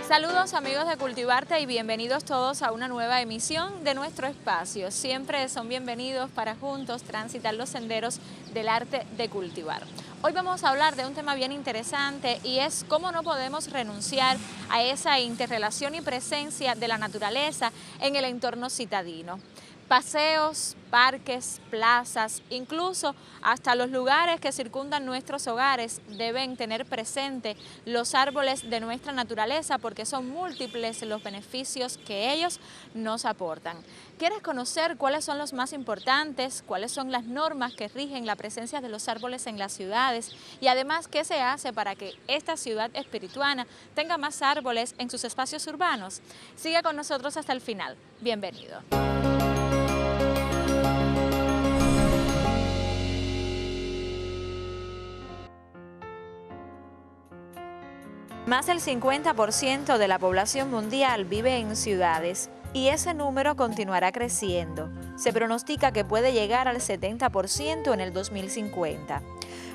Saludos amigos de Cultivarte y bienvenidos todos a una nueva emisión de nuestro espacio. Siempre son bienvenidos para juntos transitar los senderos del arte de cultivar. Hoy vamos a hablar de un tema bien interesante y es cómo no podemos renunciar a esa interrelación y presencia de la naturaleza en el entorno citadino. Paseos, parques, plazas, incluso hasta los lugares que circundan nuestros hogares deben tener presente los árboles de nuestra naturaleza porque son múltiples los beneficios que ellos nos aportan. ¿Quieres conocer cuáles son los más importantes? ¿Cuáles son las normas que rigen la presencia de los árboles en las ciudades? Y además, ¿qué se hace para que esta ciudad espirituana tenga más árboles en sus espacios urbanos? Sigue con nosotros hasta el final. Bienvenido. Más del 50% de la población mundial vive en ciudades y ese número continuará creciendo. Se pronostica que puede llegar al 70% en el 2050.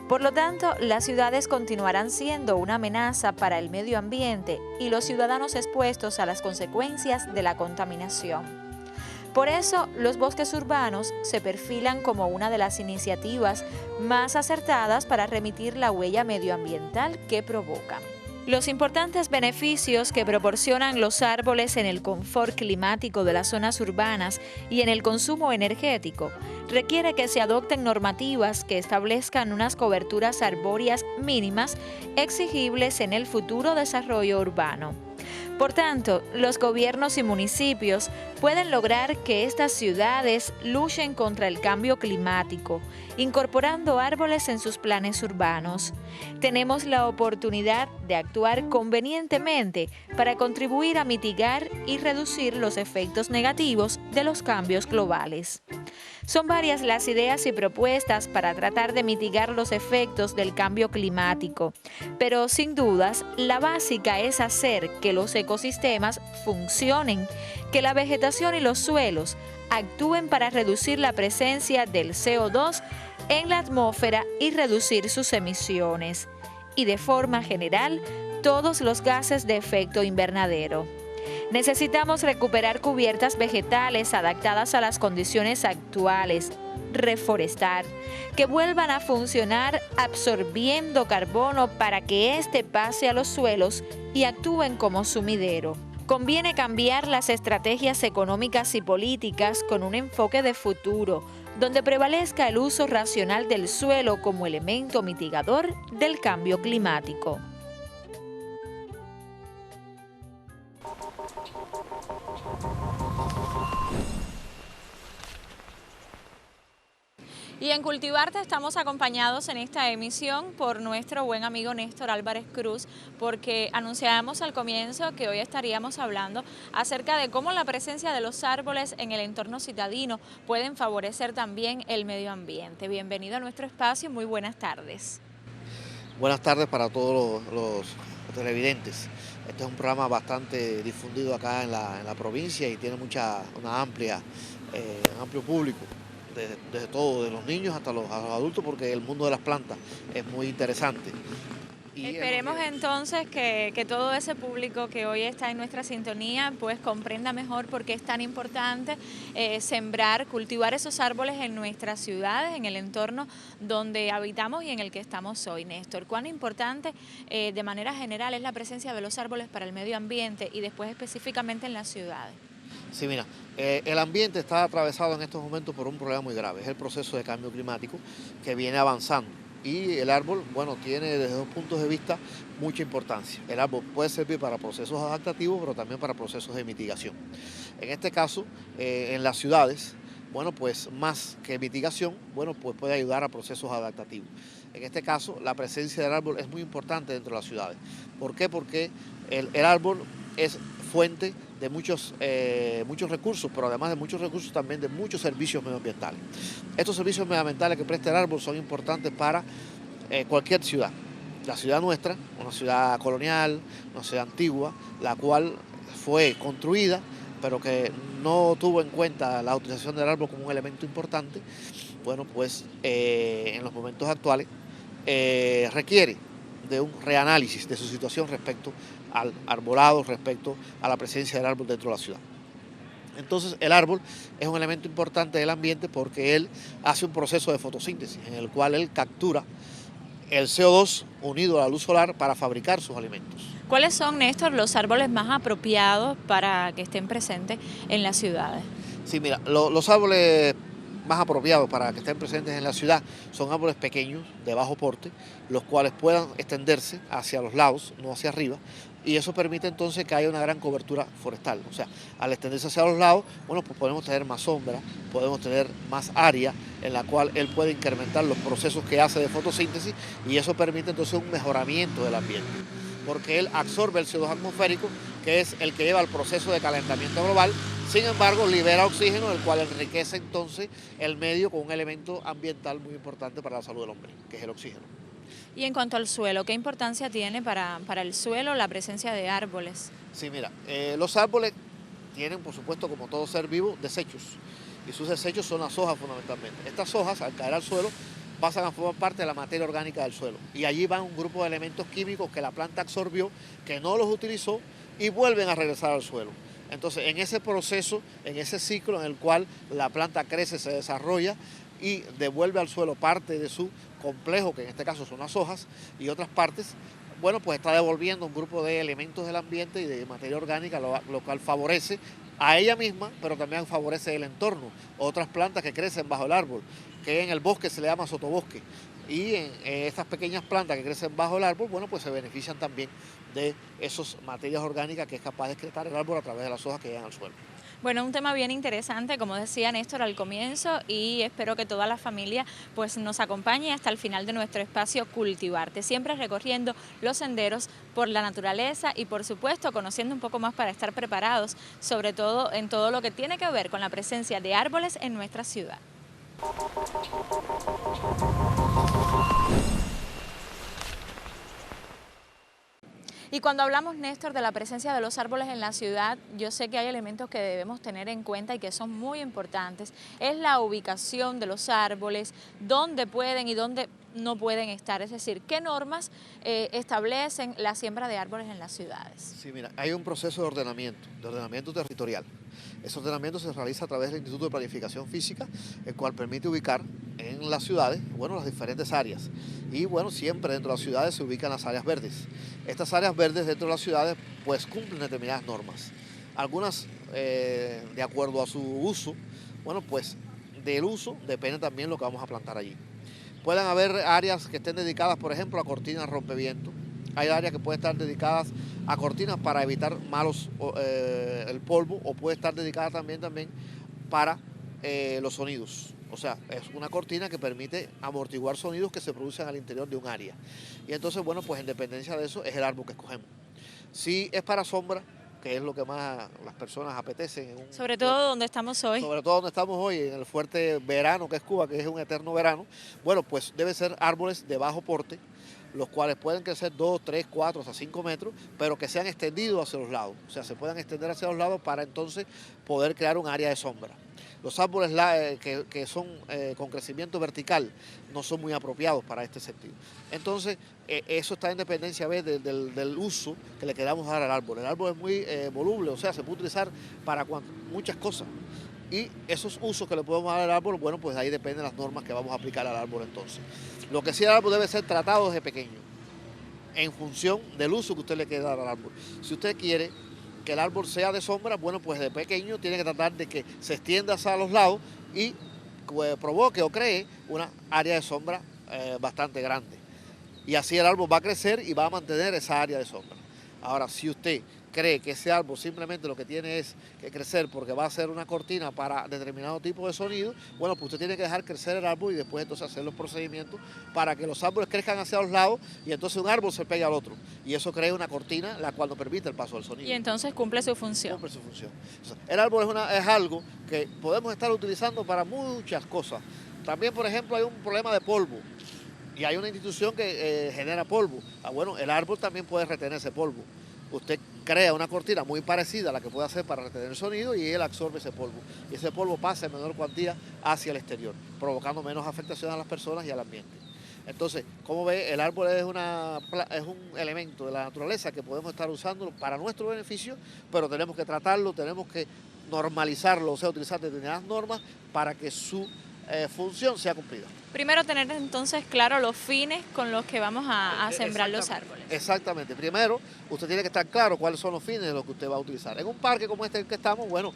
Por lo tanto, las ciudades continuarán siendo una amenaza para el medio ambiente y los ciudadanos expuestos a las consecuencias de la contaminación. Por eso, los bosques urbanos se perfilan como una de las iniciativas más acertadas para remitir la huella medioambiental que provocan. Los importantes beneficios que proporcionan los árboles en el confort climático de las zonas urbanas y en el consumo energético requiere que se adopten normativas que establezcan unas coberturas arbóreas mínimas exigibles en el futuro desarrollo urbano. Por tanto, los gobiernos y municipios pueden lograr que estas ciudades luchen contra el cambio climático, incorporando árboles en sus planes urbanos. Tenemos la oportunidad de actuar convenientemente para contribuir a mitigar y reducir los efectos negativos de los cambios globales. Son varias las ideas y propuestas para tratar de mitigar los efectos del cambio climático, pero sin dudas, la básica es hacer que los ecosistemas funcionen, que la vegetación y los suelos actúen para reducir la presencia del CO2 en la atmósfera y reducir sus emisiones, y de forma general, todos los gases de efecto invernadero. Necesitamos recuperar cubiertas vegetales adaptadas a las condiciones actuales, reforestar, que vuelvan a funcionar absorbiendo carbono para que éste pase a los suelos y actúen como sumidero. Conviene cambiar las estrategias económicas y políticas con un enfoque de futuro, donde prevalezca el uso racional del suelo como elemento mitigador del cambio climático. Y en Cultivarte estamos acompañados en esta emisión por nuestro buen amigo Néstor Álvarez Cruz, porque anunciábamos al comienzo que hoy estaríamos hablando acerca de cómo la presencia de los árboles en el entorno citadino pueden favorecer también el medio ambiente. Bienvenido a nuestro espacio, muy buenas tardes. Buenas tardes para todos los televidentes. Este es un programa bastante difundido acá en la provincia y tiene un amplio público. Desde todo, de los niños hasta los adultos, porque el mundo de las plantas es muy interesante. Esperemos entonces que todo ese público que hoy está en nuestra sintonía pues comprenda mejor por qué es tan importante sembrar, cultivar esos árboles en nuestras ciudades, en el entorno donde habitamos y en el que estamos hoy. Néstor, ¿cuán importante de manera general es la presencia de los árboles para el medio ambiente y después específicamente en las ciudades? Sí, mira, el ambiente está atravesado en estos momentos por un problema muy grave, es el proceso de cambio climático que viene avanzando. Y el árbol, bueno, tiene desde dos puntos de vista mucha importancia. El árbol puede servir para procesos adaptativos, pero también para procesos de mitigación. En este caso, en las ciudades, bueno, pues más que mitigación, bueno, pues puede ayudar a procesos adaptativos. En este caso, la presencia del árbol es muy importante dentro de las ciudades. ¿Por qué? Porque el árbol es fuente de muchos recursos, pero además de muchos recursos también de muchos servicios medioambientales. Estos servicios medioambientales que presta el árbol son importantes para cualquier ciudad. La ciudad nuestra, una ciudad colonial, una ciudad antigua, la cual fue construida, pero que no tuvo en cuenta la utilización del árbol como un elemento importante, bueno, pues en los momentos actuales requiere de un reanálisis de su situación respecto al arbolado, respecto a la presencia del árbol dentro de la ciudad. Entonces el árbol es un elemento importante del ambiente porque él hace un proceso de fotosíntesis en el cual él captura el CO2 unido a la luz solar para fabricar sus alimentos. ¿Cuáles son, Néstor, los árboles más apropiados para que estén presentes en las ciudades? Sí, mira, los árboles más apropiados para que estén presentes en la ciudad son árboles pequeños, de bajo porte, los cuales puedan extenderse hacia los lados, no hacia arriba, y eso permite entonces que haya una gran cobertura forestal. O sea, al extenderse hacia los lados, bueno, pues podemos tener más sombra, podemos tener más área en la cual él puede incrementar los procesos que hace de fotosíntesis y eso permite entonces un mejoramiento del ambiente, porque él absorbe el CO2 atmosférico, que es el que lleva al proceso de calentamiento global. Sin embargo, libera oxígeno, el cual enriquece entonces el medio con un elemento ambiental muy importante para la salud del hombre, que es el oxígeno. Y en cuanto al suelo, ¿qué importancia tiene para el suelo la presencia de árboles? Sí, mira, los árboles tienen, por supuesto, como todo ser vivo, desechos. Y sus desechos son las hojas fundamentalmente. Estas hojas, al caer al suelo, pasan a formar parte de la materia orgánica del suelo. Y allí van un grupo de elementos químicos que la planta absorbió, que no los utilizó y vuelven a regresar al suelo. Entonces, en ese proceso, en ese ciclo en el cual la planta crece, se desarrolla y devuelve al suelo parte de su complejo, que en este caso son las hojas, y otras partes, bueno, pues está devolviendo un grupo de elementos del ambiente y de materia orgánica, lo cual favorece a ella misma, pero también favorece el entorno. Otras plantas que crecen bajo el árbol, que en el bosque se le llama sotobosque, y en estas pequeñas plantas que crecen bajo el árbol, bueno, pues se benefician también de esas materias orgánicas que es capaz de excretar el árbol a través de las hojas que llegan al suelo. Bueno, un tema bien interesante, como decía Néstor al comienzo, y espero que toda la familia pues nos acompañe hasta el final de nuestro espacio Cultivarte, siempre recorriendo los senderos por la naturaleza y por supuesto conociendo un poco más para estar preparados, sobre todo en todo lo que tiene que ver con la presencia de árboles en nuestra ciudad. Y cuando hablamos, Néstor, de la presencia de los árboles en la ciudad, yo sé que hay elementos que debemos tener en cuenta y que son muy importantes. Es la ubicación de los árboles, dónde pueden y dónde no pueden estar. Es decir, qué normas establecen la siembra de árboles en las ciudades. Sí, mira, hay un proceso de ordenamiento territorial. Ese ordenamiento se realiza a través del Instituto de Planificación Física, el cual permite ubicar en las ciudades, bueno, las diferentes áreas. Y bueno, siempre dentro de las ciudades se ubican las áreas verdes. Estas áreas verdes dentro de las ciudades pues cumplen determinadas normas. Algunas de acuerdo a su uso, bueno, pues del uso depende también lo que vamos a plantar allí. Pueden haber áreas que estén dedicadas, por ejemplo, a cortinas rompeviento. Hay áreas que pueden estar dedicadas a cortinas para evitar el polvo, o puede estar dedicada también para los sonidos. O sea, es una cortina que permite amortiguar sonidos que se producen al interior de un área. Y entonces, bueno, pues en dependencia de eso es el árbol que escogemos. Si es para sombra, que es lo que más las personas apetecen. Sobre todo donde estamos hoy. Sobre todo donde estamos hoy, en el fuerte verano que es Cuba, que es un eterno verano. Bueno, pues debe ser árboles de bajo porte, los cuales pueden crecer 2, 3, 4, hasta 5 metros, pero que sean extendidos hacia los lados. O sea, se puedan extender hacia los lados para entonces poder crear un área de sombra. Los árboles que son con crecimiento vertical no son muy apropiados para este sentido. Entonces, eso está en dependencia del uso que le queramos dar al árbol. El árbol es muy voluble, o sea, se puede utilizar para muchas cosas. Y esos usos que le podemos dar al árbol, bueno, pues ahí dependen las normas que vamos a aplicar al árbol entonces. Lo que sí el árbol debe ser tratado desde pequeño, en función del uso que usted le quiere dar al árbol. Si usted quiere que el árbol sea de sombra, bueno, pues de pequeño tiene que tratar de que se extienda hacia los lados y provoque o cree una área de sombra bastante grande. Y así el árbol va a crecer y va a mantener esa área de sombra. Ahora, si usted cree que ese árbol simplemente lo que tiene es que crecer porque va a ser una cortina para determinado tipo de sonido, bueno, pues usted tiene que dejar crecer el árbol y después entonces hacer los procedimientos para que los árboles crezcan hacia los lados y entonces un árbol se pegue al otro. Y eso crea una cortina la cual no permite el paso del sonido. Y entonces cumple su función. Cumple su función. O sea, el árbol es algo que podemos estar utilizando para muchas cosas. También, por ejemplo, hay un problema de polvo. Y hay una institución que genera polvo. Bueno, el árbol también puede retener ese polvo. Usted crea una cortina muy parecida a la que puede hacer para retener el sonido y él absorbe ese polvo. Y ese polvo pasa en menor cuantía hacia el exterior, provocando menos afectación a las personas y al ambiente. Entonces, como ve, el árbol es un elemento de la naturaleza que podemos estar usando para nuestro beneficio, pero tenemos que tratarlo, tenemos que normalizarlo, o sea, utilizar determinadas normas para que su función sea cumplida. Primero tener entonces claro los fines con los que vamos a sembrar los árboles. Exactamente. Primero, usted tiene que estar claro cuáles son los fines de lo que usted va a utilizar. En un parque como este en el que estamos, bueno,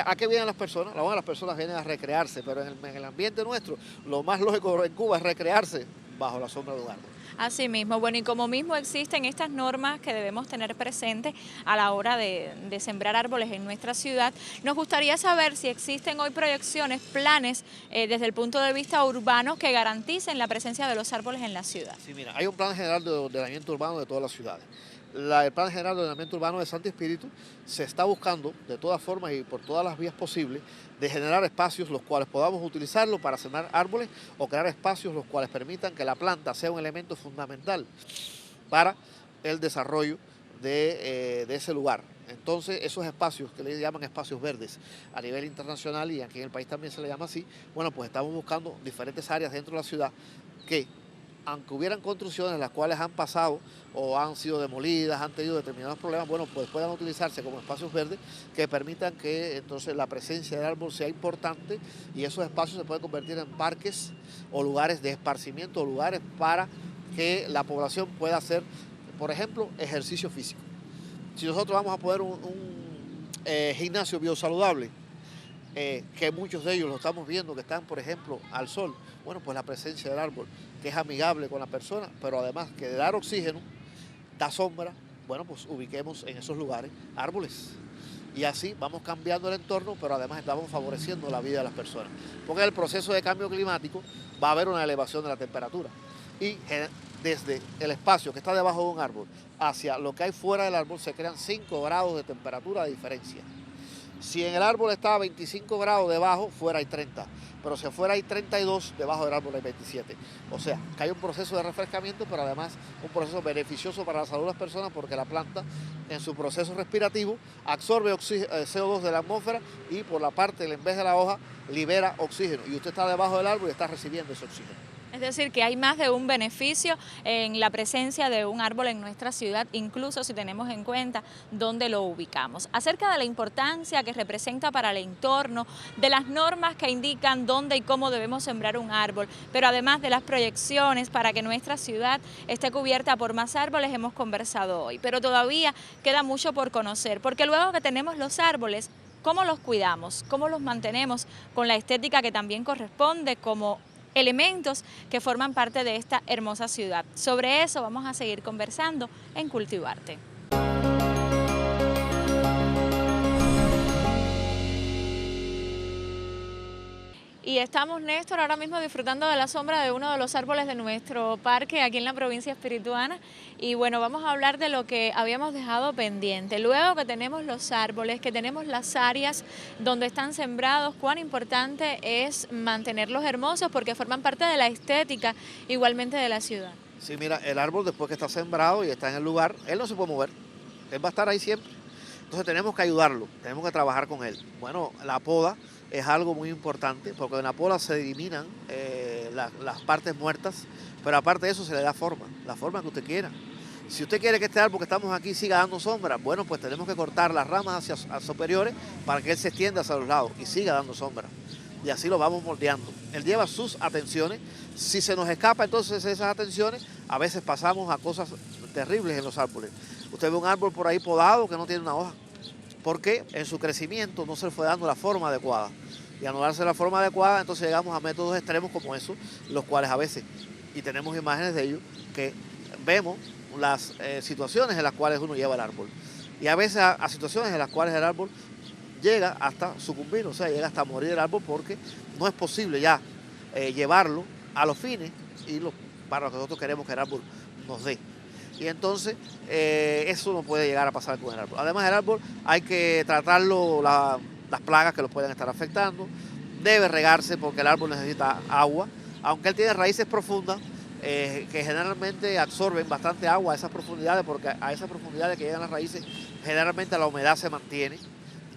¿a qué vienen las personas? Las personas vienen a recrearse, pero en el ambiente nuestro, lo más lógico en Cuba es recrearse bajo la sombra de un árbol. Así mismo, bueno, y como mismo existen estas normas que debemos tener presentes a la hora de sembrar árboles en nuestra ciudad, nos gustaría saber si existen hoy proyecciones, planes desde el punto de vista urbano que garanticen la presencia de los árboles en la ciudad. Sí, mira, hay un plan general de ordenamiento urbano de todas las ciudades. El plan general de ordenamiento urbano de Santo Espíritu se está buscando de todas formas y por todas las vías posibles de generar espacios los cuales podamos utilizarlo para sembrar árboles o crear espacios los cuales permitan que la planta sea un elemento fundamental para el desarrollo de ese lugar. Entonces, esos espacios que le llaman espacios verdes a nivel internacional y aquí en el país también se le llama así, bueno, pues estamos buscando diferentes áreas dentro de la ciudad que, aunque hubieran construcciones las cuales han pasado o han sido demolidas, han tenido determinados problemas, bueno, pues puedan utilizarse como espacios verdes que permitan que entonces la presencia del árbol sea importante y esos espacios se pueden convertir en parques o lugares de esparcimiento o lugares para que la población pueda hacer, por ejemplo, ejercicio físico. Si nosotros vamos a poner un gimnasio biosaludable, que muchos de ellos lo estamos viendo que están, por ejemplo, al sol, bueno, pues la presencia del árbol, que es amigable con la persona, pero además que de dar oxígeno, da sombra, bueno, pues ubiquemos en esos lugares árboles. Y así vamos cambiando el entorno, pero además estamos favoreciendo la vida de las personas. Porque en el proceso de cambio climático va a haber una elevación de la temperatura. Y desde el espacio que está debajo de un árbol hacia lo que hay fuera del árbol se crean 5 grados de temperatura de diferencia. Si en el árbol está a 25 grados debajo, fuera hay 30. Pero si afuera hay 32, debajo del árbol hay 27. O sea, que hay un proceso de refrescamiento, pero además un proceso beneficioso para la salud de las personas porque la planta en su proceso respirativo absorbe CO2 de la atmósfera y por la parte, en vez de la hoja, libera oxígeno. Y usted está debajo del árbol y está recibiendo ese oxígeno. Es decir, que hay más de un beneficio en la presencia de un árbol en nuestra ciudad, incluso si tenemos en cuenta dónde lo ubicamos. Acerca de la importancia que representa para el entorno, de las normas que indican dónde y cómo debemos sembrar un árbol, pero además de las proyecciones para que nuestra ciudad esté cubierta por más árboles, hemos conversado hoy. Pero todavía queda mucho por conocer, porque luego que tenemos los árboles, ¿cómo los cuidamos? ¿Cómo los mantenemos con la estética que también corresponde como elementos que forman parte de esta hermosa ciudad? Sobre eso vamos a seguir conversando en Cultivarte. Y estamos, Néstor, ahora mismo disfrutando de la sombra de uno de los árboles de nuestro parque aquí en la provincia espirituana. Y bueno, vamos a hablar de lo que habíamos dejado pendiente. Luego que tenemos los árboles, que tenemos las áreas donde están sembrados, cuán importante es mantenerlos hermosos porque forman parte de la estética igualmente de la ciudad. Sí, mira, el árbol después que está sembrado y está en el lugar, él no se puede mover, él va a estar ahí siempre. Entonces tenemos que ayudarlo, tenemos que trabajar con él. Bueno, la poda es algo muy importante porque en la poda se eliminan las partes muertas, pero aparte de eso se le da forma, la forma que usted quiera. Si usted quiere que este árbol que estamos aquí siga dando sombra, bueno, pues tenemos que cortar las ramas hacia superiores para que él se extienda hacia los lados y siga dando sombra. Y así lo vamos moldeando. Él lleva sus atenciones. Si se nos escapa entonces esas atenciones, a veces pasamos a cosas terribles en los árboles. Usted ve un árbol por ahí podado que no tiene una hoja, porque en su crecimiento no se le fue dando la forma adecuada. Y al no darse la forma adecuada, entonces llegamos a métodos extremos como esos, los cuales a veces, y tenemos imágenes de ellos, que vemos las situaciones en las cuales uno lleva el árbol. Y a veces a situaciones en las cuales el árbol llega hasta sucumbir, o sea, llega hasta morir el árbol porque no es posible ya llevarlo a los fines y para lo que nosotros queremos que el árbol nos dé. Y entonces eso no puede llegar a pasar con el árbol. Además, el árbol hay que tratarlo, las plagas que lo pueden estar afectando. Debe regarse porque el árbol necesita agua, aunque él tiene raíces profundas que generalmente absorben bastante agua a esas profundidades, porque a esas profundidades que llegan las raíces generalmente la humedad se mantiene.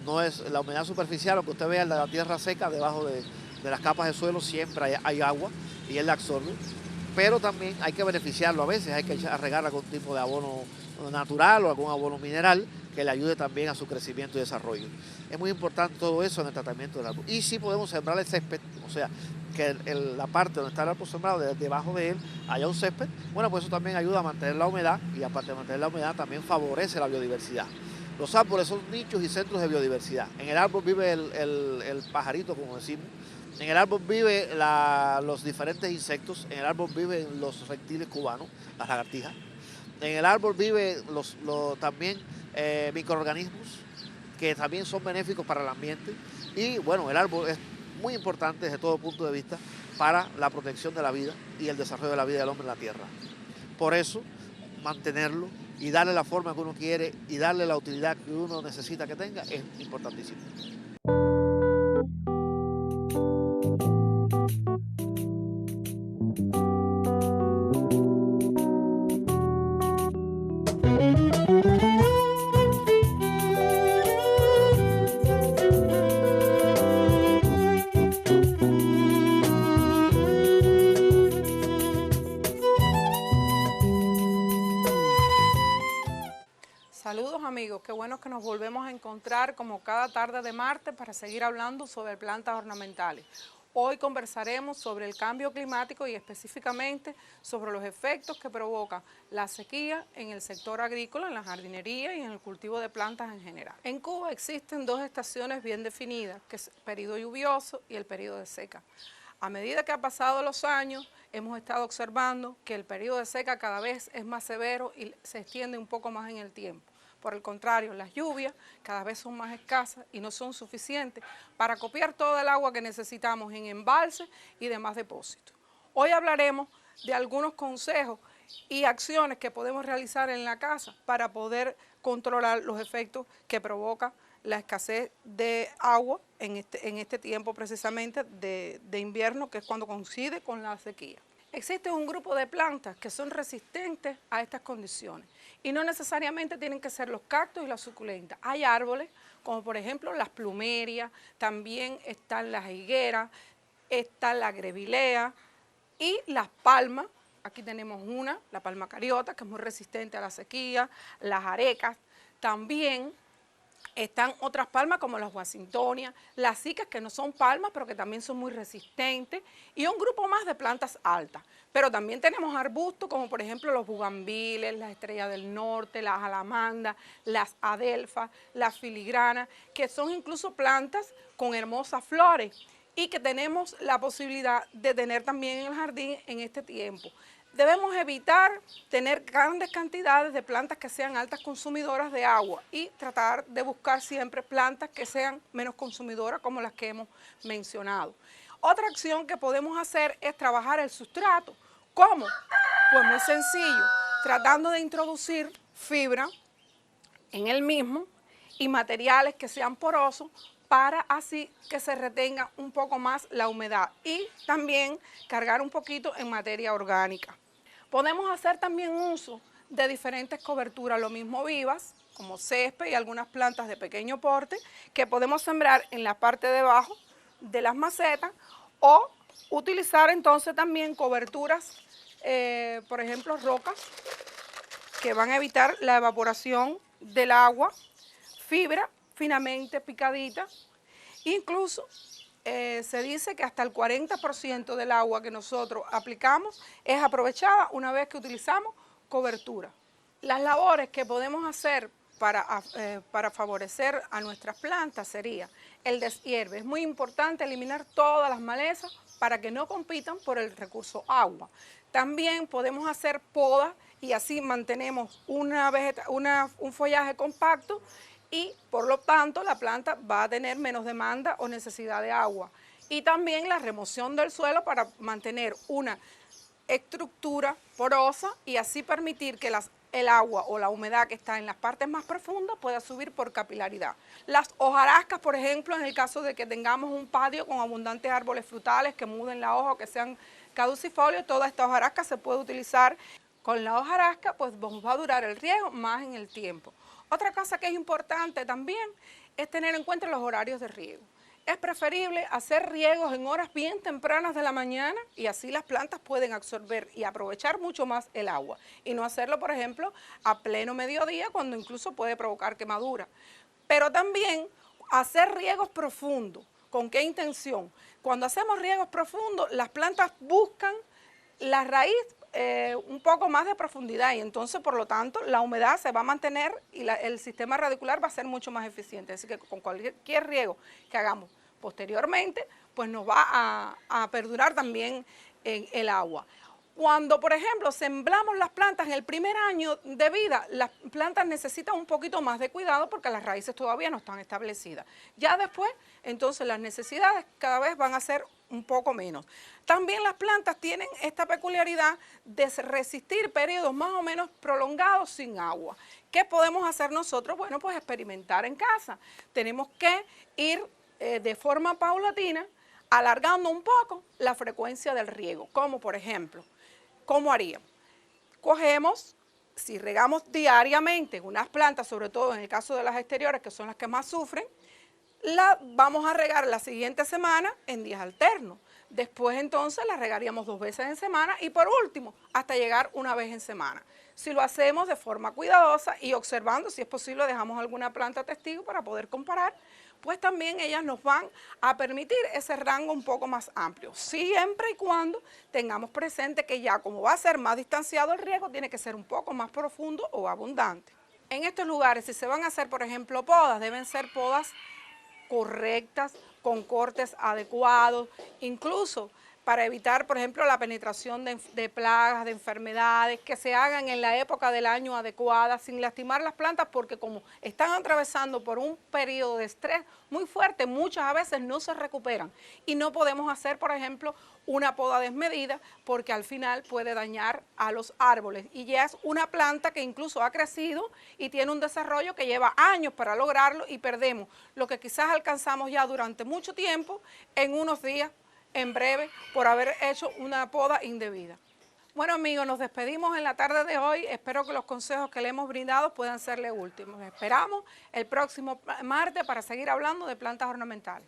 No es la humedad superficial, lo que usted vea en la tierra seca, debajo de las capas de suelo siempre hay agua y él la absorbe. pero también hay que beneficiarlo a veces, hay que regar algún tipo de abono natural o algún abono mineral que le ayude también a su crecimiento y desarrollo. Es muy importante todo eso en el tratamiento del árbol. Y si podemos sembrar el césped, o sea, que la parte donde está el árbol sembrado, debajo de él haya un césped, bueno, pues eso también ayuda a mantener la humedad y aparte de mantener la humedad también favorece la biodiversidad. Los árboles son nichos y centros de biodiversidad. En el árbol vive el pajarito, como decimos. En el árbol viven los diferentes insectos. En el árbol viven los reptiles cubanos, las lagartijas. En el árbol viven también microorganismos que también son benéficos para el ambiente. Y bueno, el árbol es muy importante desde todo punto de vista para la protección de la vida y el desarrollo de la vida del hombre en la tierra. Por eso, mantenerlo y darle la forma que uno quiere y darle la utilidad que uno necesita que tenga es importantísimo. Saludos amigos, qué bueno que nos volvemos a encontrar como cada tarde de martes para seguir hablando sobre plantas ornamentales. Hoy conversaremos sobre el cambio climático y específicamente sobre los efectos que provoca la sequía en el sector agrícola, en la jardinería y en el cultivo de plantas en general. En Cuba existen dos estaciones bien definidas, que es el periodo lluvioso y el periodo de seca. A medida que han pasado los años, hemos estado observando que el periodo de seca cada vez es más severo y se extiende un poco más en el tiempo. Por el contrario, las lluvias cada vez son más escasas y no son suficientes para copiar todo el agua que necesitamos en embalses y demás depósitos. Hoy hablaremos de algunos consejos y acciones que podemos realizar en la casa para poder controlar los efectos que provoca la escasez de agua en este tiempo precisamente de invierno, que es cuando coincide con la sequía. Existe un grupo de plantas que son resistentes a estas condiciones y no necesariamente tienen que ser los cactus y las suculentas. Hay árboles como por ejemplo las plumerias, también están las higueras, está la grevilea y las palmas. Aquí tenemos una, la palma cariota, que es muy resistente a la sequía, las arecas, también están otras palmas como las washingtonias, las cicas que no son palmas pero que también son muy resistentes y un grupo más de plantas altas. Pero también tenemos arbustos como por ejemplo los bugambiles, las estrellas del norte, las alamandas, las adelfas, las filigranas, que son incluso plantas con hermosas flores y que tenemos la posibilidad de tener también en el jardín en este tiempo. Debemos evitar tener grandes cantidades de plantas que sean altas consumidoras de agua y tratar de buscar siempre plantas que sean menos consumidoras como las que hemos mencionado. Otra acción que podemos hacer es trabajar el sustrato. ¿Cómo? Pues muy sencillo, tratando de introducir fibra en el mismo y materiales que sean porosos para así que se retenga un poco más la humedad y también cargar un poquito en materia orgánica. Podemos hacer también uso de diferentes coberturas, lo mismo vivas, como césped y algunas plantas de pequeño porte, que podemos sembrar en la parte de abajo de las macetas o utilizar entonces también coberturas, por ejemplo, rocas, que van a evitar la evaporación del agua, fibra finamente picadita, incluso se dice que hasta el 40% del agua que nosotros aplicamos es aprovechada una vez que utilizamos cobertura. Las labores que podemos hacer para favorecer a nuestras plantas sería el deshierve. Es muy importante eliminar todas las malezas para que no compitan por el recurso agua. También podemos hacer podas y así mantenemos un follaje compacto y por lo tanto la planta va a tener menos demanda o necesidad de agua. Y también la remoción del suelo para mantener una estructura porosa y así permitir que el agua o la humedad que está en las partes más profundas pueda subir por capilaridad. Las hojarascas, por ejemplo, en el caso de que tengamos un patio con abundantes árboles frutales que muden la hoja o que sean caducifolios, toda esta hojarasca se puede utilizar. Con la hojarasca pues nos va a durar el riego más en el tiempo. Otra cosa que es importante también es tener en cuenta los horarios de riego. es preferible hacer riegos en horas bien tempranas de la mañana y así las plantas pueden absorber y aprovechar mucho más el agua. Y no hacerlo, por ejemplo, a pleno mediodía cuando incluso puede provocar quemadura. Pero también hacer riegos profundos. ¿Con qué intención? Cuando hacemos riegos profundos, las plantas buscan la raíz un poco más de profundidad y entonces, por lo tanto, la humedad se va a mantener y el sistema radicular va a ser mucho más eficiente. Así que con cualquier riego que hagamos posteriormente, pues nos va a perdurar también el agua. Cuando, por ejemplo, sembramos las plantas en el primer año de vida, las plantas necesitan un poquito más de cuidado porque las raíces todavía no están establecidas. Ya después, entonces, las necesidades cada vez van a ser un poco menos. También las plantas tienen esta peculiaridad de resistir periodos más o menos prolongados sin agua. ¿Qué podemos hacer nosotros? Bueno, pues experimentar en casa. Tenemos que ir de forma paulatina alargando un poco la frecuencia del riego, como por ejemplo, ¿cómo haríamos? Cogemos, si regamos diariamente unas plantas, sobre todo en el caso de las exteriores, que son las que más sufren, la vamos a regar la siguiente semana en días alternos. Después entonces la regaríamos 2 veces en semana y por último, hasta llegar una vez en semana. Si lo hacemos de forma cuidadosa y observando, si es posible, dejamos alguna planta testigo para poder comparar, pues también ellas nos van a permitir ese rango un poco más amplio, siempre y cuando tengamos presente que ya como va a ser más distanciado el riego, tiene que ser un poco más profundo o abundante. En estos lugares, si se van a hacer, por ejemplo, podas, deben ser podas correctas, con cortes adecuados, incluso para evitar, por ejemplo, la penetración de plagas, de enfermedades, que se hagan en la época del año adecuada, sin lastimar las plantas, porque como están atravesando por un periodo de estrés muy fuerte, muchas a veces no se recuperan. Y no podemos hacer, por ejemplo, una poda desmedida, porque al final puede dañar a los árboles. Y ya es una planta que incluso ha crecido y tiene un desarrollo que lleva años para lograrlo y perdemos lo que quizás alcanzamos ya durante mucho tiempo en unos días, en breve, por haber hecho una poda indebida. Bueno, amigos, nos despedimos en la tarde de hoy. Espero que los consejos que le hemos brindado puedan serle útiles. Esperamos el próximo martes para seguir hablando de plantas ornamentales.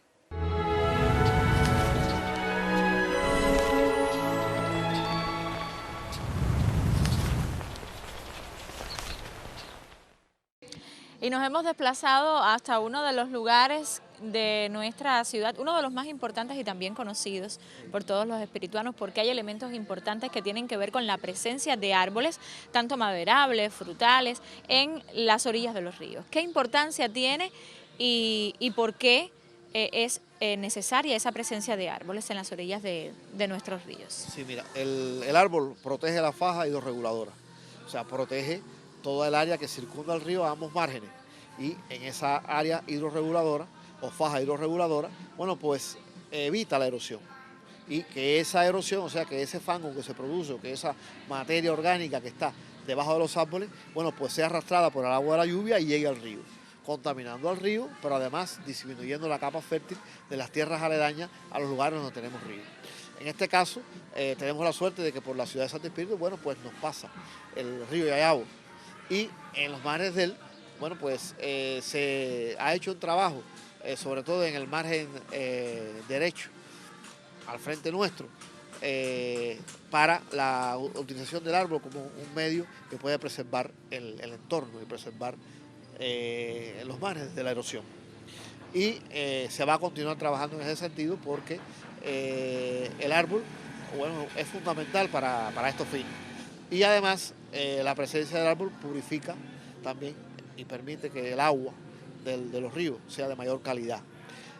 Y nos hemos desplazado hasta uno de los lugares de nuestra ciudad, uno de los más importantes y también conocidos por todos los espirituanos, porque hay elementos importantes que tienen que ver con la presencia de árboles, tanto maderables, frutales, en las orillas de los ríos. ¿Qué importancia tiene y por qué es necesaria esa presencia de árboles en las orillas de nuestros ríos? Sí, mira, el árbol protege la faja hidrorreguladora, o sea, protege toda el área que circunda el río a ambos márgenes, y en esa área hidrorreguladora o faja hidrorreguladora, bueno, pues evita la erosión, y que esa erosión, o sea, que ese fango que se produce, o que esa materia orgánica que está debajo de los árboles, bueno, pues sea arrastrada por el agua de la lluvia y llegue al río, contaminando al río, pero además disminuyendo la capa fértil de las tierras aledañas a los lugares donde tenemos ríos. En este caso, tenemos la suerte de que por la ciudad de Santo Espíritu, bueno, pues nos pasa el río Yayabo, y en los mares de él, bueno, pues se ha hecho un trabajo, sobre todo en el margen derecho, al frente nuestro, para la utilización del árbol como un medio que puede preservar el entorno y preservar los mares de la erosión. Y se va a continuar trabajando en ese sentido porque el árbol, bueno, es fundamental para estos fines. Y además la presencia del árbol purifica también y permite que el agua de los ríos sea de mayor calidad.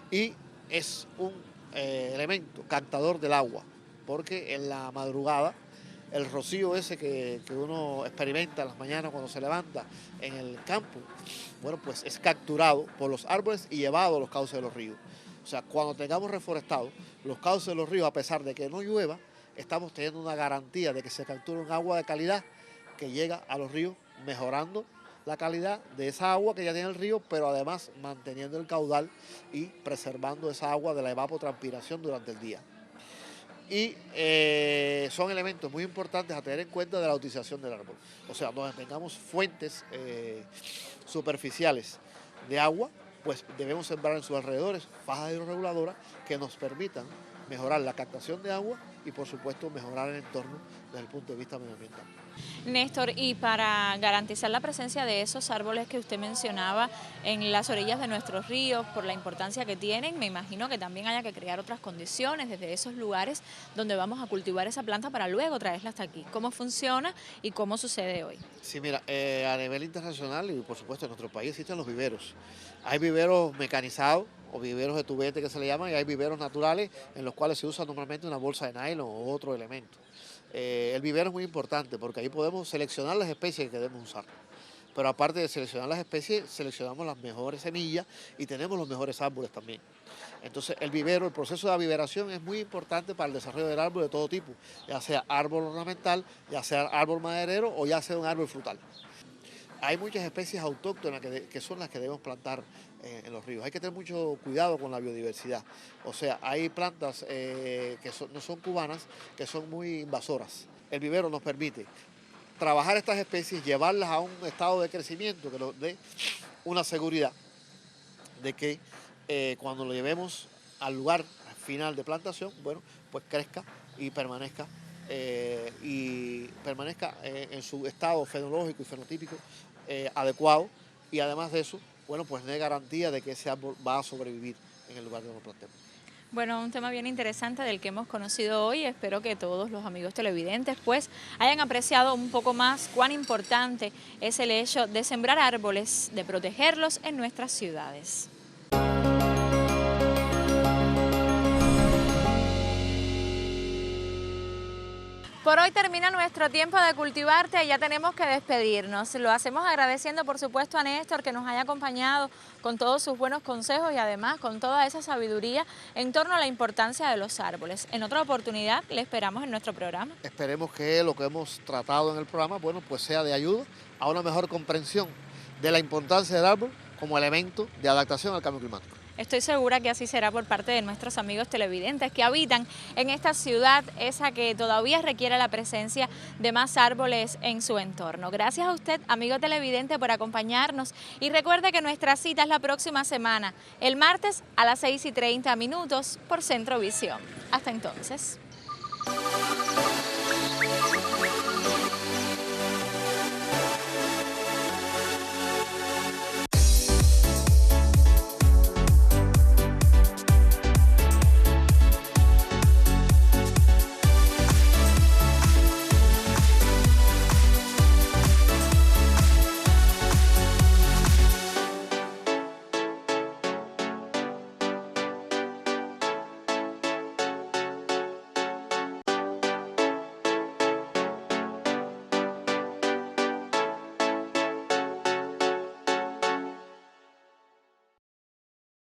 Y es un elemento captador del agua, porque en la madrugada el rocío ese que uno experimenta en las mañanas cuando se levanta en el campo, bueno, pues es capturado por los árboles y llevado a los cauces de los ríos. O sea, cuando tengamos reforestados los cauces de los ríos, a pesar de que no llueva, estamos teniendo una garantía de que se captura un agua de calidad que llega a los ríos, mejorando la calidad de esa agua que ya tiene el río, pero además manteniendo el caudal y preservando esa agua de la evapotranspiración durante el día. Y son elementos muy importantes a tener en cuenta de la utilización del árbol. O sea, donde tengamos fuentes superficiales de agua, pues debemos sembrar en sus alrededores fajas hidrorreguladoras que nos permitan mejorar la captación de agua y por supuesto mejorar el entorno desde el punto de vista medioambiental. Néstor, y para garantizar la presencia de esos árboles que usted mencionaba en las orillas de nuestros ríos, por la importancia que tienen, me imagino que también haya que crear otras condiciones desde esos lugares donde vamos a cultivar esa planta para luego traerla hasta aquí. ¿Cómo funciona y cómo sucede hoy? Sí, mira, a nivel internacional y por supuesto en nuestro país existen los viveros. Hay viveros mecanizados o viveros de tubete que se le llaman, y hay viveros naturales en los cuales se usa normalmente una bolsa de nylon o otro elemento. El vivero es muy importante porque ahí podemos seleccionar las especies que queremos usar. Pero aparte de seleccionar las especies, seleccionamos las mejores semillas y tenemos los mejores árboles también. Entonces el vivero, el proceso de aviveración es muy importante para el desarrollo del árbol de todo tipo, ya sea árbol ornamental, ya sea árbol maderero o ya sea un árbol frutal. Hay muchas especies autóctonas que son las que debemos plantar en los ríos. Hay que tener mucho cuidado con la biodiversidad. O sea, hay plantas no son cubanas, que son muy invasoras. El vivero nos permite trabajar estas especies, llevarlas a un estado de crecimiento que nos dé una seguridad de que cuando lo llevemos al lugar final de plantación, bueno, pues crezca y permanezca en su estado fenológico y fenotípico adecuado, y además de eso, bueno, pues no hay garantía de que ese árbol va a sobrevivir en el lugar donde lo plantemos. Bueno, un tema bien interesante del que hemos conocido hoy. Espero que todos los amigos televidentes pues hayan apreciado un poco más cuán importante es el hecho de sembrar árboles, de protegerlos en nuestras ciudades. Por hoy termina nuestro tiempo de Cultivarte y ya tenemos que despedirnos. Lo hacemos agradeciendo por supuesto a Néstor que nos haya acompañado con todos sus buenos consejos y además con toda esa sabiduría en torno a la importancia de los árboles. En otra oportunidad le esperamos en nuestro programa. Esperemos que lo que hemos tratado en el programa, bueno, pues sea de ayuda a una mejor comprensión de la importancia del árbol como elemento de adaptación al cambio climático. Estoy segura que así será por parte de nuestros amigos televidentes que habitan en esta ciudad, esa que todavía requiere la presencia de más árboles en su entorno. Gracias a usted, amigo televidente, por acompañarnos y recuerde que nuestra cita es la próxima semana, el martes a las 6:30 por Centrovisión. Hasta entonces.